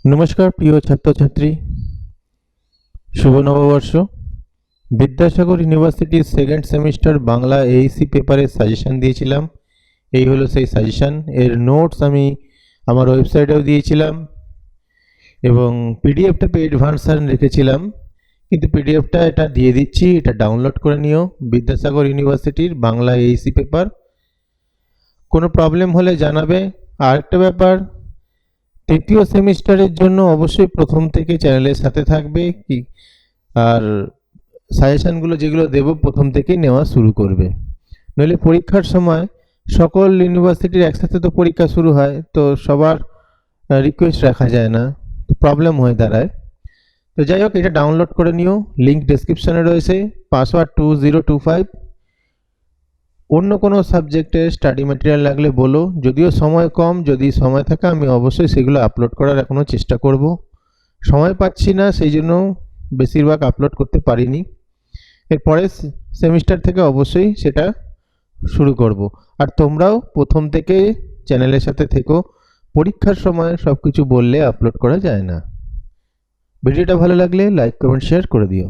নমস্কার প্রিয় ছাত্রছাত্রী, শুভ নববর্ষ। বিদ্যাসাগর ইউনিভার্সিটির সেকেন্ড সেমিস্টার বাংলা এইসি পেপারের সাজেশন দিয়েছিলাম। এই হলো সেই সাজেশন। এর নোটস আমি আমার ওয়েবসাইটেও দিয়েছিলাম এবং পিডিএফটা পেইড ভার্সন রেখেছিলাম, কিন্তু পিডিএফটা এটা দিয়ে দিচ্ছি, এটা ডাউনলোড করে নিও। বিদ্যাসাগর ইউনিভার্সিটির বাংলা এইসি পেপার। কোনো প্রবলেম হলে জানাবে। আর একটা ব্যাপার, তৃতীয় সেমিস্টারের জন্য অবশ্যই প্রথম থেকে চ্যানেলের সাথে থাকবে কি, আর সাজেশনগুলো যেগুলো দেব প্রথম থেকেই নেওয়া শুরু করবে। নইলে পরীক্ষার সময় সকল ইউনিভার্সিটির একসাথে তো পরীক্ষা শুরু হয়, তো সবার রিকোয়েস্ট রাখা যায় না, প্রবলেম হয়ে দাঁড়ায়। তো যাই হোক, এটা ডাউনলোড করে নিও, লিঙ্ক ডেসক্রিপশানে রয়েছে। পাসওয়ার্ড 2025। অন্য কোনো সাবজেক্টের স্টাডি ম্যাটেরিয়াল লাগলে বলো, যদিও সময় কম, যদি সময় থাকে আমি অবশ্যই সেগুলো আপলোড করার এখনও চেষ্টা করব। সময় পাচ্ছি না, সেই জন্য বেশিরভাগ আপলোড করতে পারিনি। এরপরে সেমিস্টার থেকে অবশ্যই সেটা শুরু করব। আর তোমরাও প্রথম থেকে চ্যানেলের সাথে থেকো, পরীক্ষার সময় সব কিছু বললে আপলোড করা যায় না। ভিডিওটা ভালো লাগলে লাইক কমেন্ট শেয়ার করে দিও।